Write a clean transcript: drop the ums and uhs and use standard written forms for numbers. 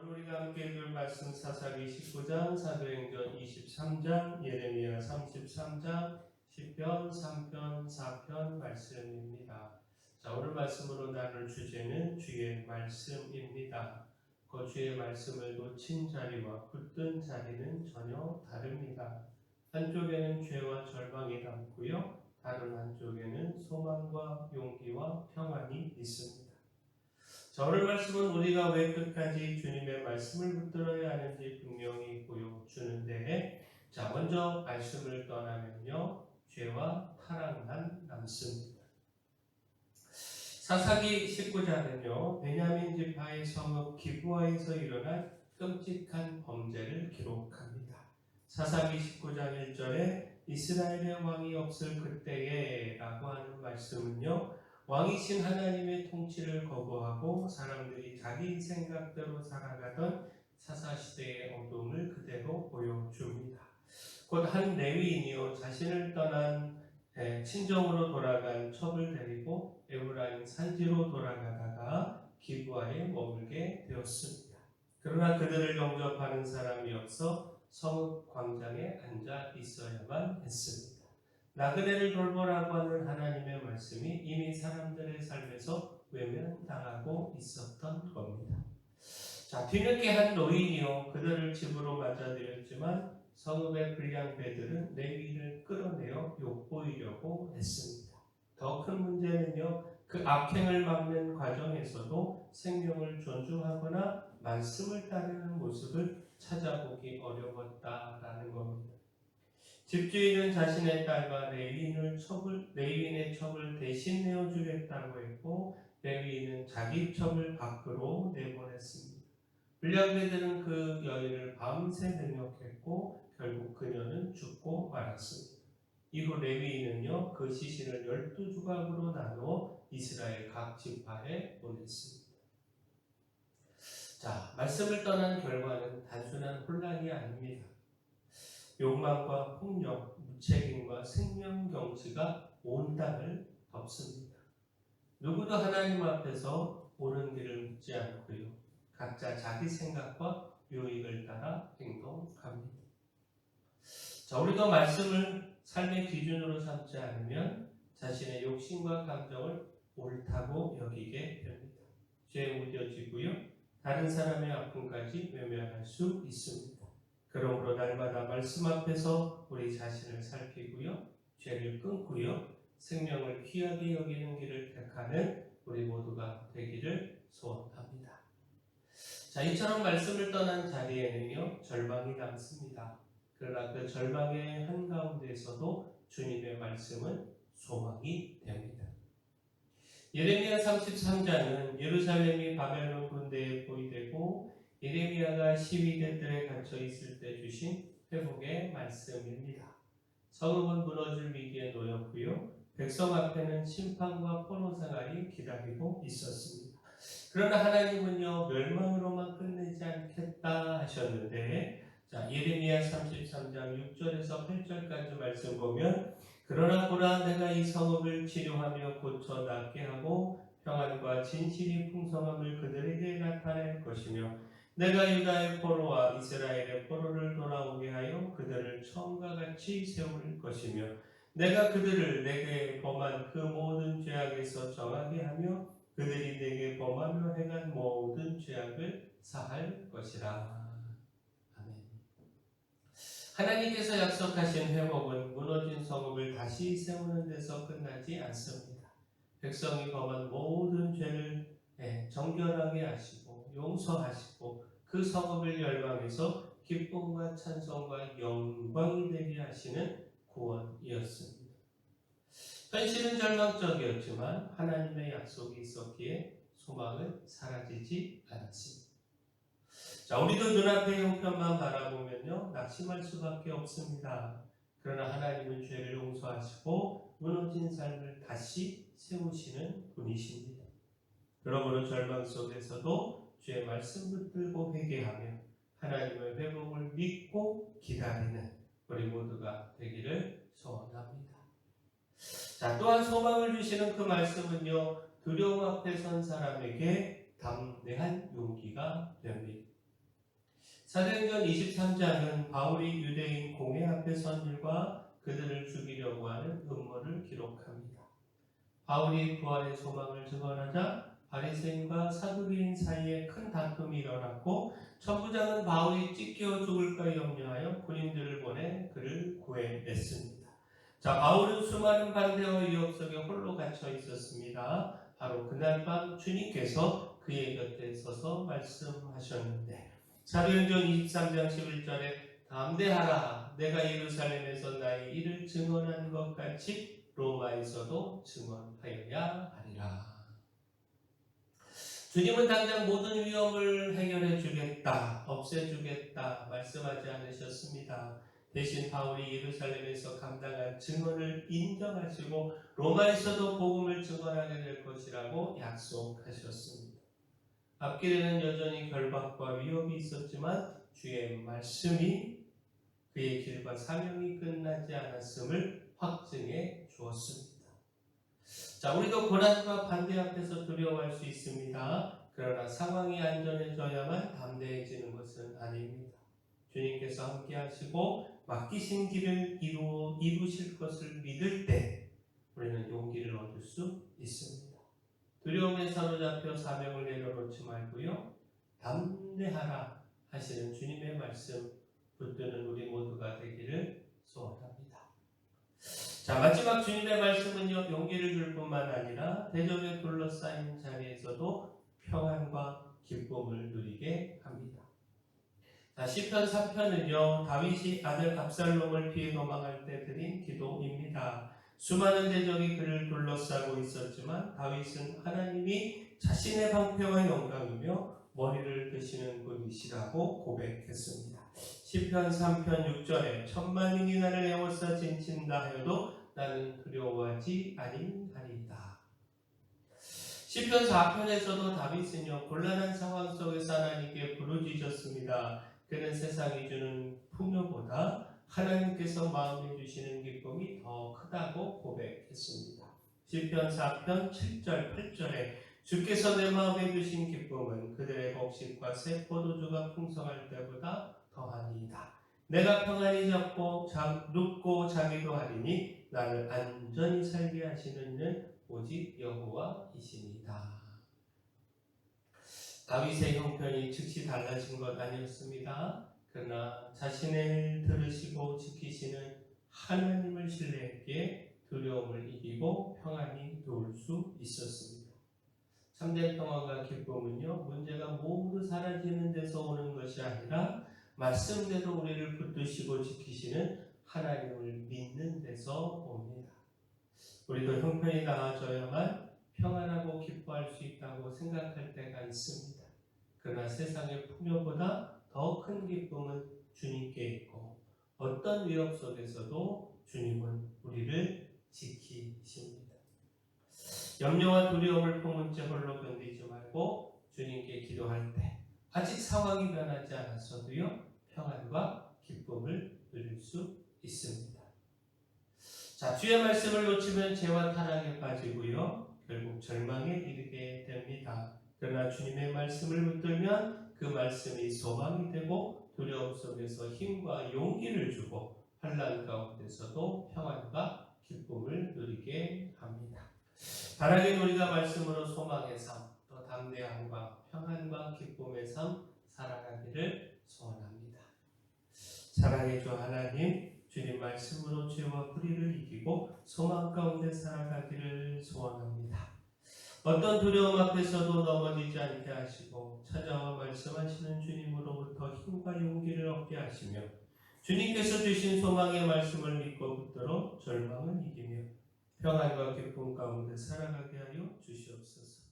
오늘 우리가 함께 읽을 말씀 사사기 19장, 사도행전 23장, 예레미야 33장, 시편 3편, 4편 말씀입니다. 자, 오늘 말씀으로 나눌 주제는 주의 말씀입니다. 그 주의 말씀을 놓친 자리와 붙든 자리는 전혀 다릅니다. 한쪽에는 죄와 절망이 담고요, 다른 한쪽에는 소망과 용기와 평안이 있습니다. 자, 오늘 말씀은 우리가 왜 끝까지 주님의 말씀을 붙들어야 하는지 분명히 보여주는데, 자, 먼저 말씀을 떠나면요, 죄와 타락만 남습니다. 사사기 19장은요, 베냐민 지파의 성읍 기브아에서 일어난 끔찍한 범죄를 기록합니다. 사사기 19장 1절에 이스라엘의 왕이 없을 그때에 라고 하는 말씀은요, 왕이신 하나님의 통치를 거부하고 사람들이 자기 생각대로 살아가던 사사시대의 어둠을 그대로 보여줍니다. 곧 한 레위인이요, 자신을 떠난 친정으로 돌아간 첩을 데리고 에브라임 산지로 돌아가다가 기브아에 머물게 되었습니다. 그러나 그들을 영접하는 사람이 없어 성읍 광장에 앉아 있어야만 했습니다. 나그네를 돌보라고 하는 하나님의 말씀이 이미 사람들의 삶에서 외면당하고 있었던 겁니다. 자, 뒤늦게 한 노인이요, 그들을 집으로 맞아들였지만 성읍의 불량배들은 레위인을 끌어내어 욕보이려고 했습니다. 더 큰 문제는요, 그 악행을 막는 과정에서도 생명을 존중하거나 말씀을 따르는 모습을 찾아보기 어려웠다라는 겁니다. 집주인은 자신의 딸과 레위인의 첩을 대신 내어주겠다고 했고, 레위인은 자기 첩을 밖으로 내보냈습니다. 불량배들은 그 여인을 밤새 능욕했고 결국 그녀는 죽고 말았습니다. 이후 레위인은요, 그 시신을 12조각으로 나누어 이스라엘 각 지파에 보냈습니다. 자, 말씀을 떠난 결과는 단순한 혼란이 아닙니다. 욕망과 폭력, 무책임과 생명경지가 온 땅을 덮습니다. 누구도 하나님 앞에서 옳은 길을 묻지 않고요, 각자 자기 생각과 유익을 따라 행동합니다. 자, 우리도 말씀을 삶의 기준으로 삼지 않으면 자신의 욕심과 감정을 옳다고 여기게 됩니다. 죄에 무뎌지고요, 다른 사람의 아픔까지 외면할 수 있습니다. 그러므로 날마다 말씀 앞에서 우리 자신을 살피고요, 죄를 끊고요, 생명을 귀하게 여기는 길을 택하는 우리 모두가 되기를 소원합니다. 자, 이처럼 말씀을 떠난 자리에는요, 절망이 남습니다. 그러나 그 절망의 한가운데에서도 주님의 말씀은 소망이 됩니다. 예레미야 33장은 예루살렘이 바벨론 군대에 포위되고 예레미야가 시위대들에 갇혀 있을 때 주신 회복의 말씀입니다. 성읍은 무너질 위기에 놓였고요, 백성 앞에는 심판과 포로 생활이 기다리고 있었습니다. 그러나 하나님은요, 멸망으로만 끝내지 않겠다 하셨는데, 자, 예레미야 33장 6절에서 8절까지 말씀 보면, 그러나 보라, 내가 이 성읍을 치료하며 고쳐 낫게 하고 평안과 진실이 풍성함을 그들에게 나타낼 것이며, 내가 유다의 포로와 이스라엘의 포로를 돌아오게 하여 그들을 처음과 같이 세울 것이며, 내가 그들을 내게 범한 그 모든 죄악에서 정하게 하며 그들이 내게 범하며 행한 모든 죄악을 사할 것이라. 아멘. 하나님께서 약속하신 회복은 무너진 성읍을 다시 세우는 데서 끝나지 않습니다. 백성이 범한 모든 죄를 정결하게 하시고 용서하시고 그 성읍을 열방해서 기쁨과 찬송과 영광이 되게 하시는 구원이었습니다. 현실은 절망적이었지만 하나님의 약속이 있었기에 소망은 사라지지 않았습니다. 자, 우리도 눈앞의 형편만 바라보면요, 낙심할 수밖에 없습니다. 그러나 하나님은 죄를 용서하시고 무너진 삶을 다시 세우시는 분이십니다. 그러므로 절망 속에서도 주의 말씀 붙들고 회개하며 하나님의 회복을 믿고 기다리는 우리 모두가 되기를 소원합니다. 자, 또한 소망을 주시는 그 말씀은요, 두려움 앞에 선 사람에게 담대한 용기가 됩니다. 사도행전 23장은 바울이 유대인 공회 앞에 선 일과 그들을 죽이려고 하는 음모를 기록합니다. 바울이 부활의 소망을 증언하자 바리새인과 사두개인 사이에 큰 다툼이 일어났고 천부장은 바울이 찢겨 죽을까 염려하여 군인들을 보내 그를 구해냈습니다. 자, 바울은 수많은 반대와 위협 속에 홀로 갇혀 있었습니다. 바로 그날 밤 주님께서 그의 곁에 서서 말씀하셨는데 사도행전 23장 11절에 담대하라 내가 예루살렘에서 나의 일을 증언한 것 같이 로마에서도 증언하여야 하리라. 주님은 당장 모든 위험을 해결해 주겠다, 없애 주겠다 말씀하지 않으셨습니다. 대신 바울이 예루살렘에서 감당한 증언을 인정하시고 로마에서도 복음을 증언하게 될 것이라고 약속하셨습니다. 앞길에는 여전히 결박과 위협이 있었지만 주의 말씀이 그의 길과 사명이 끝나지 않았음을 확증해 주었습니다. 자, 우리도 고난과 반대 앞에서 두려워할 수 있습니다. 그러나 상황이 안전해져야만 담대해지는 것은 아닙니다. 주님께서 함께 하시고 맡기신 길을 이루실 것을 믿을 때 우리는 용기를 얻을 수 있습니다. 두려움에 사로잡혀 사명을 내려놓지 말고요. 담대하라 하시는 주님의 말씀 붙드는 우리 모두가 되기를 소원합니다. 자, 마지막 주님의 말씀은요, 용기를 줄 뿐만 아니라 대적에 둘러싸인 자리에서도 평안과 기쁨을 누리게 합니다. 자, 시편 3편은요, 다윗이 아들 압살롬을 피해 도망할 때 드린 기도입니다. 수많은 대적이 그를 둘러싸고 있었지만 다윗은 하나님이 자신의 방패와 영광이며 머리를 드시는 분이시라고 고백했습니다. 시편 3편 6절에 천만인이 나를 에워싸 진친다 하여도 나는 두려워하지 아니하리이다. 시편 4편에서도 다윗은요 곤란한 상황 속에서 하나님께 부르짖었습니다. 그는 세상이 주는 풍요보다 하나님께서 마음에 주시는 기쁨이 더 크다고 고백했습니다. 시편 4편 7절 8절에 주께서 내 마음에 주신 기쁨은 그들의 곡식과 새 포도주가 풍성할 때보다 더하니이다. 내가 평안히 눕고 자기도 하리니 나를 안전히 살게 하시는 이는 오직 여호와이시니이다. 다윗의 형편이 즉시 달라진 것 아니었습니다. 그러나 자신을 들으시고 지키시는 하나님을 신뢰했기에 두려움을 이기고 평안히 누울 수 있었습니다. 참된 평안과 기쁨은요, 문제가 모두 사라지는 데서 오는 것이 아니라 말씀대로 우리를 붙드시고 지키시는 하나님을 믿는 데서 옵니다. 우리도 형편이 나아져야만 평안하고 기뻐할 수 있다고 생각할 때가 있습니다. 그러나 세상의 풍요보다 더 큰 기쁨은 주님께 있고 어떤 위협 속에서도 주님은 우리를 지키십니다. 염려와 두려움을 품은 채 홀로 견디지 말고 주님께 기도할 때 아직 상황이 변하지 않았어도요 평안과 기쁨을 누릴 수 있습니다. 자, 주의 말씀을 놓치면 죄와 타락에 빠지고요 결국 절망에 이르게 됩니다. 그러나 주님의 말씀을 붙들면 그 말씀이 소망이 되고 두려움 속에서 힘과 용기를 주고 환난 가운데서도 평안과 기쁨을 누리게 합니다. 바라긴 우리가 말씀으로 소망의 삶, 또 담대함과 평안과 기쁨의 삶 살아가기를 소원합니다. 사랑의 주 하나님, 주님 말씀으로 죄와 불의를 이기고 소망 가운데 살아가기를 소원합니다. 어떤 두려움 앞에서도 넘어지지 않게 하시고 찾아와 말씀하시는 주님으로부터 힘과 용기를 얻게 하시며 주님께서 주신 소망의 말씀을 믿고 붙들어 절망을 이기며 평안과 기쁨 가운데 살아가게 하여 주시옵소서.